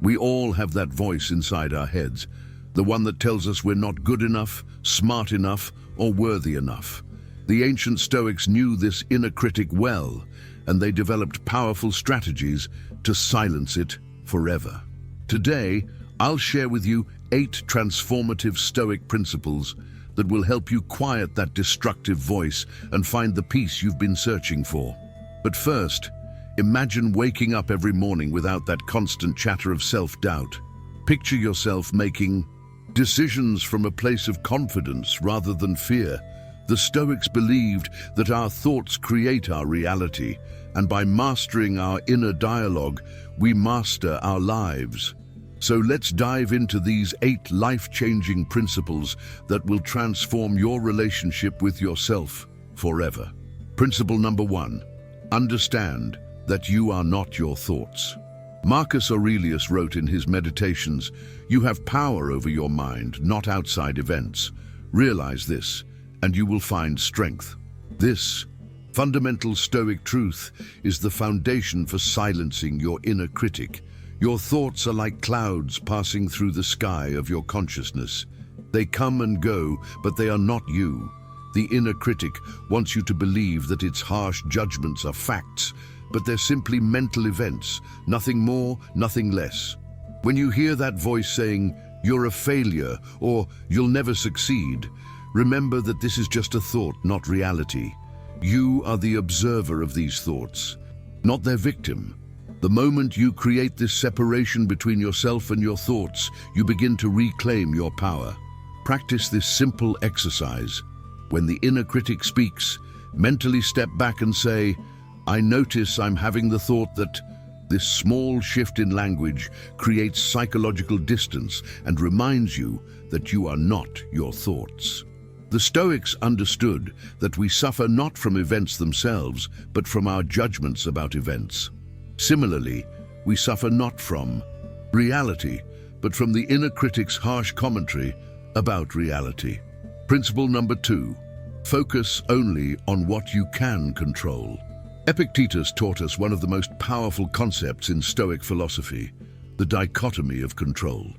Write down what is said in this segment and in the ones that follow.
We all have that voice inside our heads, the one that tells us we're not good enough, smart enough, or worthy enough. The ancient Stoics knew this inner critic well, and they developed powerful strategies to silence it forever. Today, I'll share with you 8 transformative Stoic principles that will help you quiet that destructive voice and find the peace you've been searching for. But first, imagine waking up every morning without that constant chatter of self-doubt. Picture yourself making decisions from a place of confidence rather than fear. The Stoics believed that our thoughts create our reality, and by mastering our inner dialogue, we master our lives. So let's dive into these 8 life-changing principles that will transform your relationship with yourself forever. Principle number 1, understand that you are not your thoughts. Marcus Aurelius wrote in his Meditations, "You have power over your mind, not outside events. Realize this, and you will find strength." This fundamental Stoic truth is the foundation for silencing your inner critic. Your thoughts are like clouds passing through the sky of your consciousness. They come and go, but they are not you. The inner critic wants you to believe that its harsh judgments are facts, but they're simply mental events, nothing more, nothing less. When you hear that voice saying, "You're a failure," or "You'll never succeed," remember that this is just a thought, not reality. You are the observer of these thoughts, not their victim. The moment you create this separation between yourself and your thoughts, you begin to reclaim your power. Practice this simple exercise. When the inner critic speaks, mentally step back and say, "I notice I'm having the thought that." This small shift in language creates psychological distance and reminds you that you are not your thoughts. The Stoics understood that we suffer not from events themselves, but from our judgments about events. Similarly, we suffer not from reality, but from the inner critic's harsh commentary about reality. Principle number 2, focus only on what you can control. Epictetus taught us one of the most powerful concepts in Stoic philosophy, the dichotomy of control.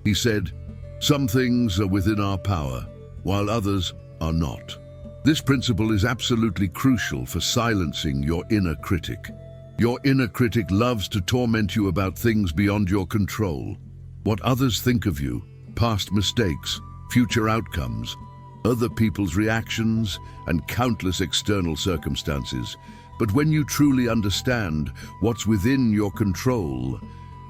He said, "Some things are within our power, while others are not." This principle is absolutely crucial for silencing your inner critic. Your inner critic loves to torment you about things beyond your control. What others think of you, past mistakes, future outcomes, other people's reactions, and countless external circumstances. But when you truly understand what's within your control,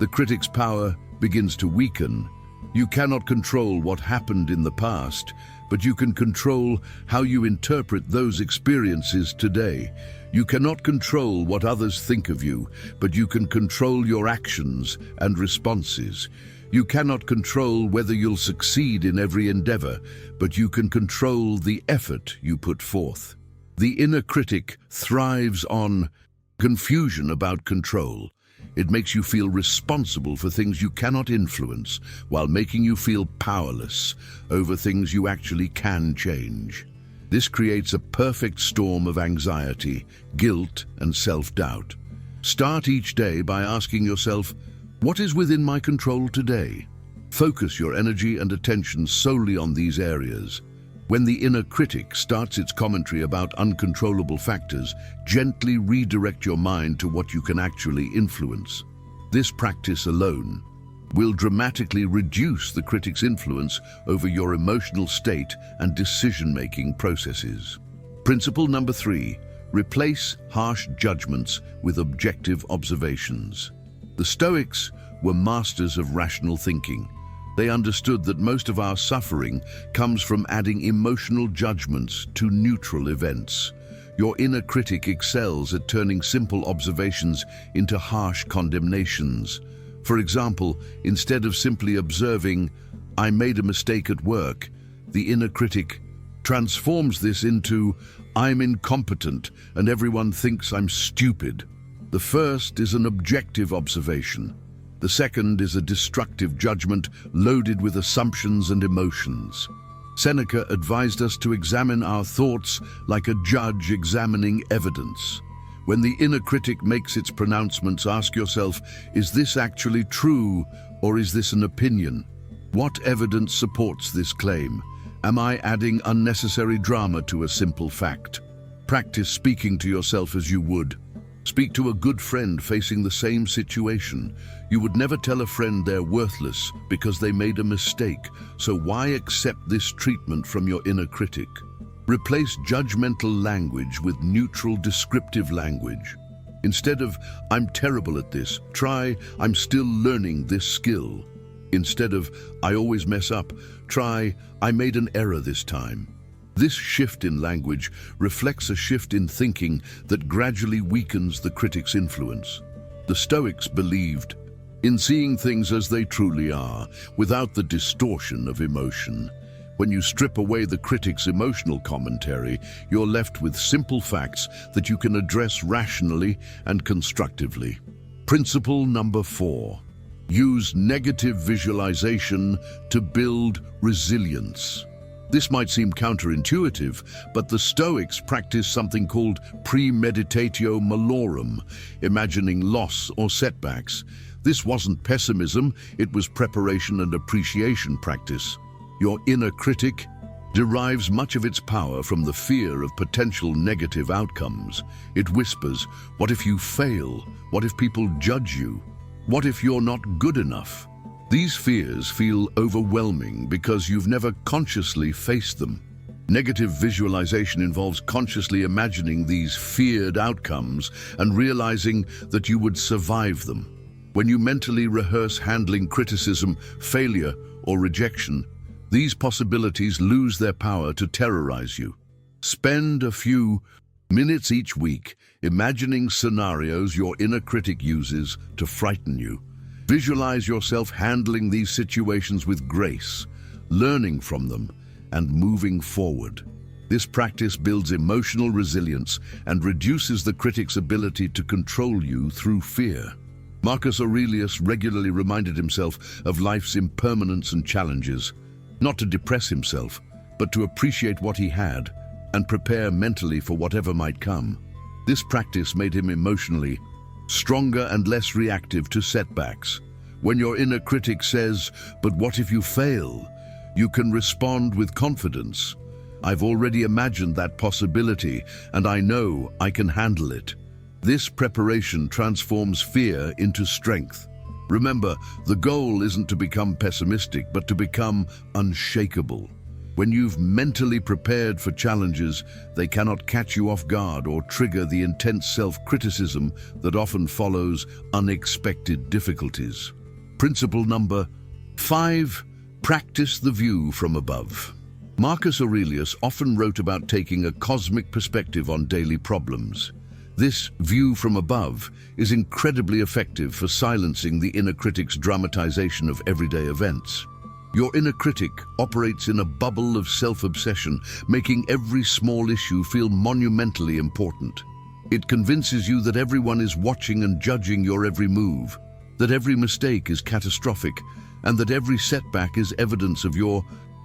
the critic's power begins to weaken. You cannot control what happened in the past, but you can control how you interpret those experiences today. You cannot control what others think of you, but you can control your actions and responses. You cannot control whether you'll succeed in every endeavor, but you can control the effort you put forth. The inner critic thrives on confusion about control. It makes you feel responsible for things you cannot influence, while making you feel powerless over things you actually can change. This creates a perfect storm of anxiety, guilt, and self-doubt. Start each day by asking yourself, what is within my control today? Focus your energy and attention solely on these areas. When the inner critic starts its commentary about uncontrollable factors, gently redirect your mind to what you can actually influence. This practice alone will dramatically reduce the critic's influence over your emotional state and decision-making processes. Principle number 3, replace harsh judgments with objective observations. The Stoics were masters of rational thinking. They understood that most of our suffering comes from adding emotional judgments to neutral events. Your inner critic excels at turning simple observations into harsh condemnations. For example, instead of simply observing, "I made a mistake at work," the inner critic transforms this into, "I'm incompetent and everyone thinks I'm stupid." The first is an objective observation. The second is a destructive judgment loaded with assumptions and emotions. Seneca advised us to examine our thoughts like a judge examining evidence. When the inner critic makes its pronouncements, ask yourself, is this actually true, or is this an opinion? What evidence supports this claim? Am I adding unnecessary drama to a simple fact? Practice speaking to yourself as you would. Speak to a good friend facing the same situation. You would never tell a friend they're worthless because they made a mistake, so why accept this treatment from your inner critic? Replace judgmental language with neutral, descriptive language. Instead of, I'm terrible at this, try, I'm still learning this skill. Instead of, I always mess up, try, I made an error this time. This shift in language reflects a shift in thinking that gradually weakens the critic's influence. The Stoics believed in seeing things as they truly are, without the distortion of emotion. When you strip away the critic's emotional commentary, you're left with simple facts that you can address rationally and constructively. Principle number 4. Use negative visualization to build resilience. This might seem counterintuitive, but the Stoics practiced something called premeditatio malorum, imagining loss or setbacks. This wasn't pessimism, it was preparation and appreciation practice. Your inner critic derives much of its power from the fear of potential negative outcomes. It whispers, what if you fail? What if people judge you? What if you're not good enough? These fears feel overwhelming because you've never consciously faced them. Negative visualization involves consciously imagining these feared outcomes and realizing that you would survive them. When you mentally rehearse handling criticism, failure, or rejection, these possibilities lose their power to terrorize you. Spend a few minutes each week imagining scenarios your inner critic uses to frighten you. Visualize yourself handling these situations with grace, learning from them, and moving forward. This practice builds emotional resilience and reduces the critic's ability to control you through fear. Marcus Aurelius regularly reminded himself of life's impermanence and challenges, not to depress himself, but to appreciate what he had and prepare mentally for whatever might come. This practice made him emotionally stronger and less reactive to setbacks. When your inner critic says, but what if you fail? You can respond with confidence. I've already imagined that possibility, and I know I can handle it. This preparation transforms fear into strength. Remember, the goal isn't to become pessimistic, but to become unshakable. When you've mentally prepared for challenges, they cannot catch you off guard or trigger the intense self-criticism that often follows unexpected difficulties. Principle number 5. Practice the view from above. Marcus Aurelius often wrote about taking a cosmic perspective on daily problems. This view from above is incredibly effective for silencing the inner critic's dramatization of everyday events. Your inner critic operates in a bubble of self-obsession, making every small issue feel monumentally important. It convinces you that everyone is watching and judging your every move, that every mistake is catastrophic, and that every setback is evidence of your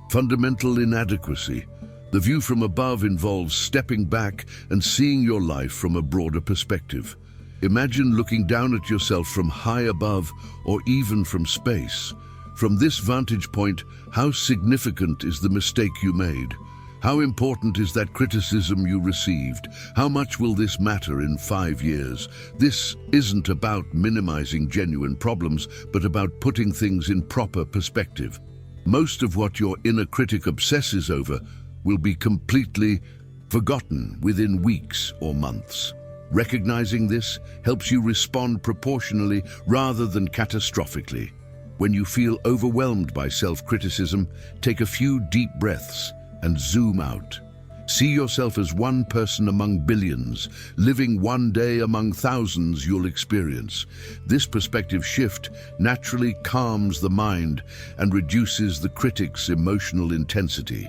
fundamental inadequacy. The view from above involves stepping back and seeing your life from a broader perspective. Imagine looking down at yourself from high above or even from space. From this vantage point, how significant is the mistake you made? How important is that criticism you received? How much will this matter in 5 years? This isn't about minimizing genuine problems, but about putting things in proper perspective. Most of what your inner critic obsesses over will be completely forgotten within weeks or months. Recognizing this helps you respond proportionally rather than catastrophically. When you feel overwhelmed by self-criticism, take a few deep breaths and zoom out. See yourself as one person among billions, living one day among thousands you'll experience. This perspective shift naturally calms the mind and reduces the critic's emotional intensity.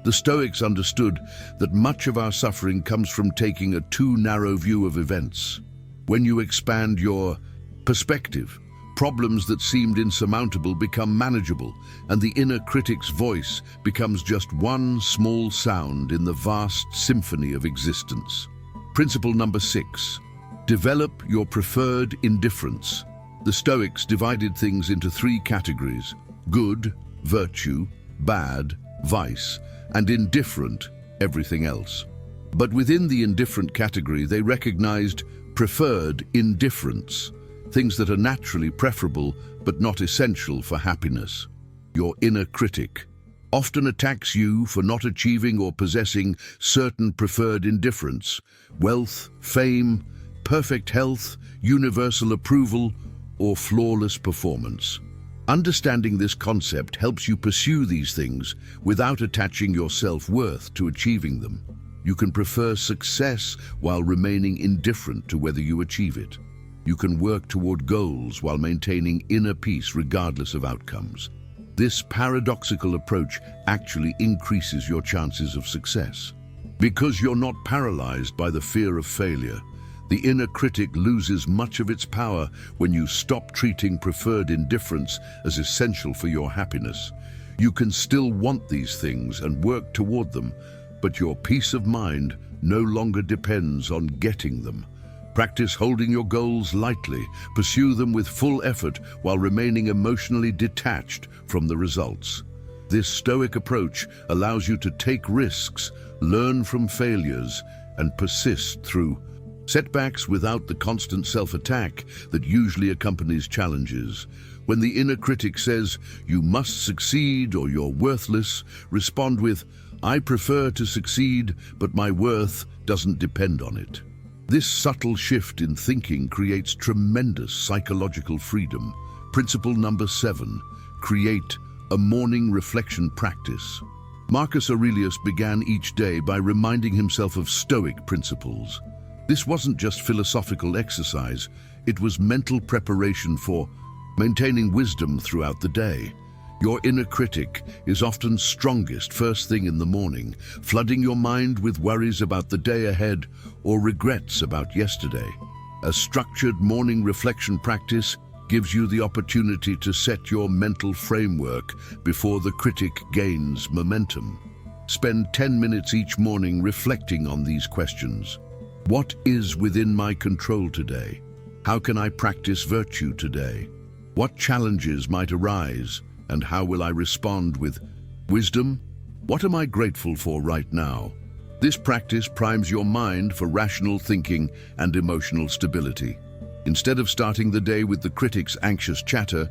The Stoics understood that much of our suffering comes from taking a too narrow view of events. When you expand your perspective, problems that seemed insurmountable become manageable, and the inner critic's voice becomes just one small sound in the vast symphony of existence. Principle number 6. Develop your preferred indifference. The Stoics divided things into three categories: good, virtue; bad, vice; and indifferent, everything else. But within the indifferent category, they recognized preferred indifference, things that are naturally preferable but not essential for happiness. Your inner critic often attacks you for not achieving or possessing certain preferred indifference: wealth, fame, perfect health, universal approval, or flawless performance. Understanding this concept helps you pursue these things without attaching your self-worth to achieving them. You can prefer success while remaining indifferent to whether you achieve it. You can work toward goals while maintaining inner peace regardless of outcomes. This paradoxical approach actually increases your chances of success. Because you're not paralyzed by the fear of failure, the inner critic loses much of its power when you stop treating preferred indifference as essential for your happiness. You can still want these things and work toward them, but your peace of mind no longer depends on getting them. Practice holding your goals lightly, pursue them with full effort while remaining emotionally detached from the results. This Stoic approach allows you to take risks, learn from failures, and persist through setbacks without the constant self-attack that usually accompanies challenges. When the inner critic says, "You must succeed or you're worthless," respond with, "I prefer to succeed, but my worth doesn't depend on it." This subtle shift in thinking creates tremendous psychological freedom. Principle number 7, create a morning reflection practice. Marcus Aurelius began each day by reminding himself of Stoic principles. This wasn't just philosophical exercise, it was mental preparation for maintaining wisdom throughout the day. Your inner critic is often strongest first thing in the morning, flooding your mind with worries about the day ahead or regrets about yesterday. A structured morning reflection practice gives you the opportunity to set your mental framework before the critic gains momentum. Spend 10 minutes each morning reflecting on these questions. What is within my control today? How can I practice virtue today? What challenges might arise, and how will I respond with wisdom? What am I grateful for right now? This practice primes your mind for rational thinking and emotional stability. Instead of starting the day with the critic's anxious chatter,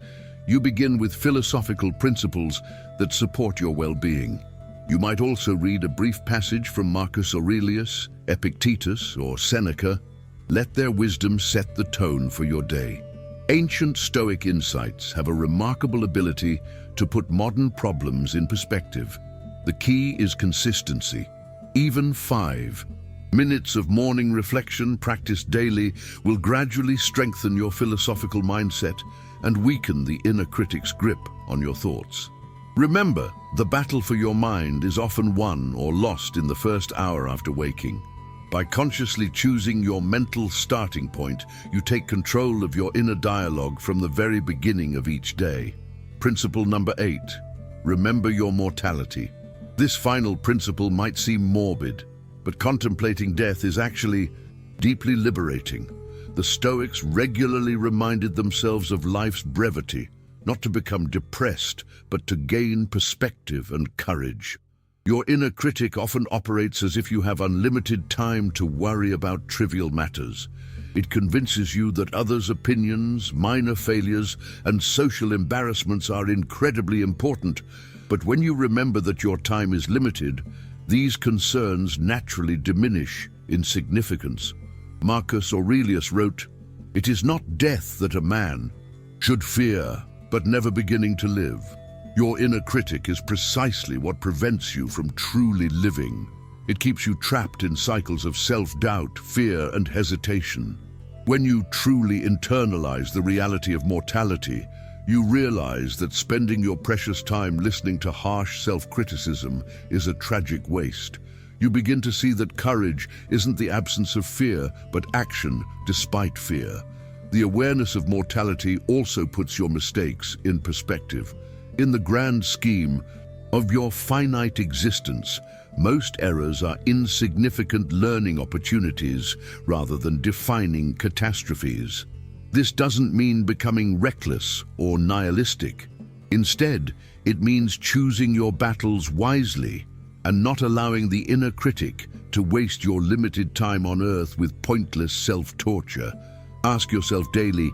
you begin with philosophical principles that support your well-being. You might also read a brief passage from Marcus Aurelius, Epictetus, or Seneca. Let their wisdom set the tone for your day. Ancient Stoic insights have a remarkable ability to put modern problems in perspective. The key is consistency. Even 5 minutes of morning reflection practiced daily will gradually strengthen your philosophical mindset and weaken the inner critic's grip on your thoughts. Remember, the battle for your mind is often won or lost in the first hour after waking. By consciously choosing your mental starting point, you take control of your inner dialogue from the very beginning of each day. Principle number 8, remember your mortality. This final principle might seem morbid, but contemplating death is actually deeply liberating. The Stoics regularly reminded themselves of life's brevity, not to become depressed, but to gain perspective and courage. Your inner critic often operates as if you have unlimited time to worry about trivial matters. It convinces you that others' opinions, minor failures, and social embarrassments are incredibly important. But when you remember that your time is limited, these concerns naturally diminish in significance. Marcus Aurelius wrote, "It is not death that a man should fear, but never beginning to live." Your inner critic is precisely what prevents you from truly living. It keeps you trapped in cycles of self-doubt, fear, and hesitation. When you truly internalize the reality of mortality, you realize that spending your precious time listening to harsh self-criticism is a tragic waste. You begin to see that courage isn't the absence of fear, but action despite fear. The awareness of mortality also puts your mistakes in perspective. In the grand scheme Of your finite existence, most errors are insignificant learning opportunities rather than defining catastrophes. This doesn't mean becoming reckless or nihilistic. Instead, it means choosing your battles wisely and not allowing the inner critic to waste your limited time on earth with pointless self-torture. Ask yourself daily,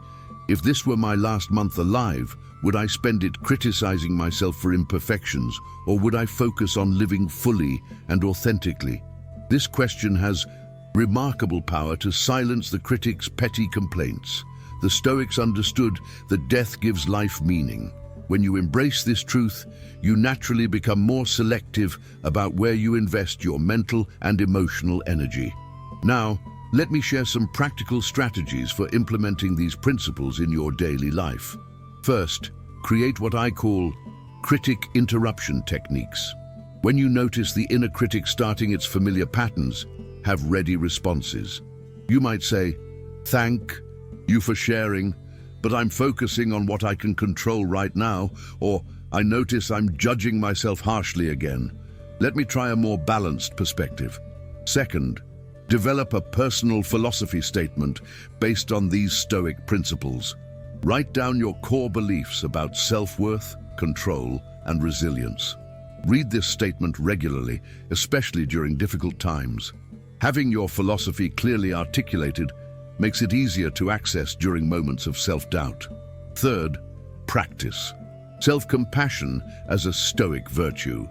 if this were my last month alive, would I spend it criticizing myself for imperfections, or would I focus on living fully and authentically? This question has remarkable power to silence the critic's petty complaints. The Stoics understood that death gives life meaning. When you embrace this truth, you naturally become more selective about where you invest your mental and emotional energy. Now, let me share some practical strategies for implementing these principles in your daily life. First, create what I call critic interruption techniques. When you notice the inner critic starting its familiar patterns, have ready responses. You might say, "Thank you for sharing, but I'm focusing on what I can control right now," or "I notice I'm judging myself harshly again. Let me try a more balanced perspective." Second, develop a personal philosophy statement based on these Stoic principles. Write down your core beliefs about self-worth, control, and resilience. Read this statement regularly, especially during difficult times. Having your philosophy clearly articulated makes it easier to access during moments of self-doubt. Third, practice self-compassion as a Stoic virtue.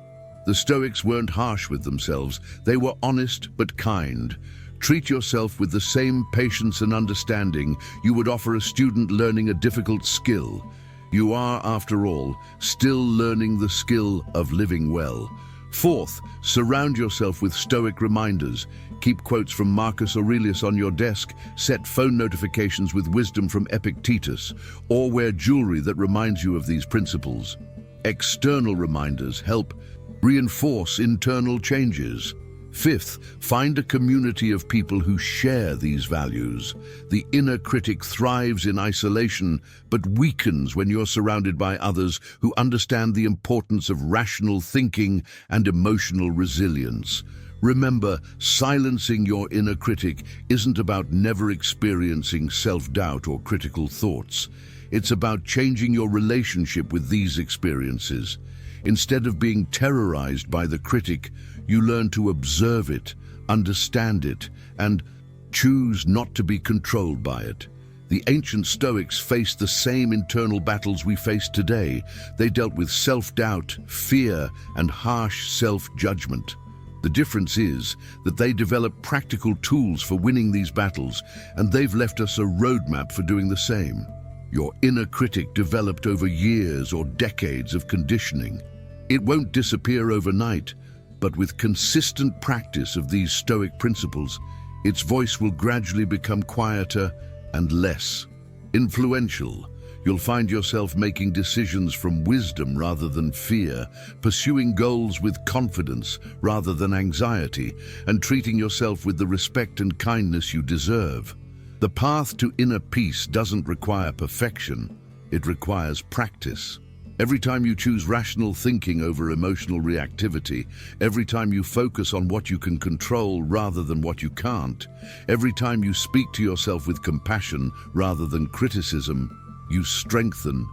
The Stoics weren't harsh with themselves, they were honest but kind. Treat yourself with the same patience and understanding you would offer a student learning a difficult skill. You are, after all, still learning the skill of living well. Fourth, surround yourself with Stoic reminders. Keep quotes from Marcus Aurelius on your desk, set phone notifications with wisdom from Epictetus, or wear jewelry that reminds you of these principles. External reminders help reinforce internal changes. Fifth, find a community of people who share these values. The inner critic thrives in isolation, but weakens when you're surrounded by others who understand the importance of rational thinking and emotional resilience. Remember, silencing your inner critic isn't about never experiencing self-doubt or critical thoughts. It's about changing your relationship with these experiences. Instead of being terrorized by the critic, you learn to observe it, understand it, and choose not to be controlled by it. The ancient Stoics faced the same internal battles we face today. They dealt with self-doubt, fear, and harsh self-judgment. The difference is that they developed practical tools for winning these battles, and they've left us a roadmap for doing the same. Your inner critic developed over years or decades of conditioning. It won't disappear overnight, but with consistent practice of these Stoic principles, its voice will gradually become quieter and less influential. You'll find yourself making decisions from wisdom rather than fear, pursuing goals with confidence rather than anxiety, and treating yourself with the respect and kindness you deserve. The path to inner peace doesn't require perfection, it requires practice. Every time you choose rational thinking over emotional reactivity, every time you focus on what you can control rather than what you can't, every time you speak to yourself with compassion rather than criticism, you strengthen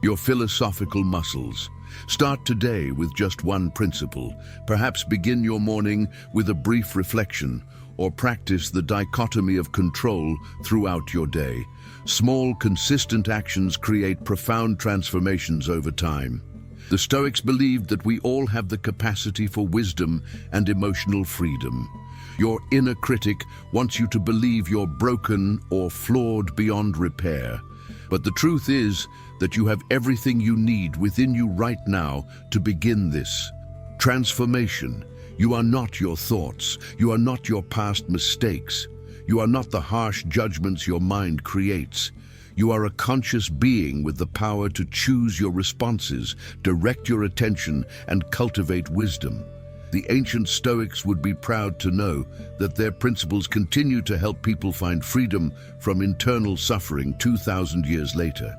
your philosophical muscles. Start today with just one principle. Perhaps begin your morning with a brief reflection, or practice the dichotomy of control throughout your day. Small, consistent actions create profound transformations over time. The Stoics believed that we all have the capacity for wisdom and emotional freedom. Your inner critic wants you to believe you're broken or flawed beyond repair. But the truth is that you have everything you need within you right now to begin this transformation. You are not your thoughts. You are not your past mistakes. You are not the harsh judgments your mind creates. You are a conscious being with the power to choose your responses, direct your attention, and cultivate wisdom. The ancient Stoics would be proud to know that their principles continue to help people find freedom from internal suffering 2,000 years later.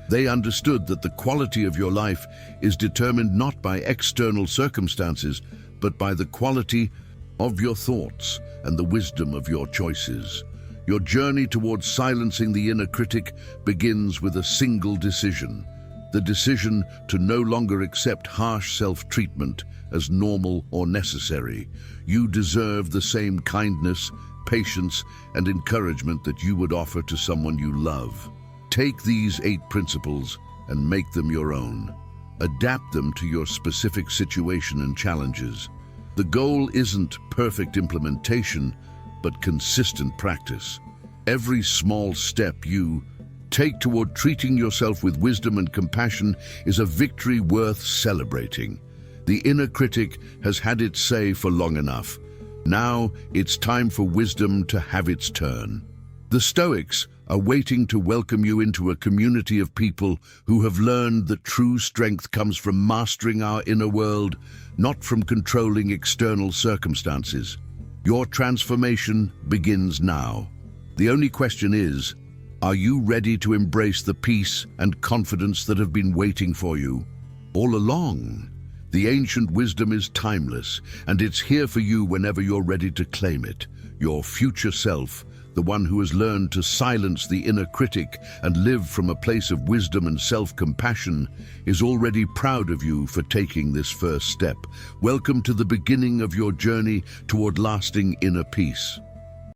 They understood that the quality of your life is determined not by external circumstances, but by the quality of your thoughts and the wisdom of your choices. Your journey towards silencing the inner critic begins with a single decision: the decision to no longer accept harsh self-treatment as normal or necessary. You deserve the same kindness, patience, and encouragement that you would offer to someone you love. Take these 8 principles and make them your own. Adapt them to your specific situation and challenges. The goal isn't perfect implementation, but consistent practice. Every small step you take toward treating yourself with wisdom and compassion is a victory worth celebrating. The inner critic has had its say for long enough. Now it's time for wisdom to have its turn. The Stoics are waiting to welcome you into a community of people who have learned that true strength comes from mastering our inner world, not from controlling external circumstances. Your transformation begins now. The only question is, are you ready to embrace the peace and confidence that have been waiting for you all along? The ancient wisdom is timeless, and it's here for you whenever you're ready to claim it. Your future self, the one who has learned to silence the inner critic and live from a place of wisdom and self-compassion, is already proud of you for taking this first step. Welcome to the beginning of your journey toward lasting inner peace.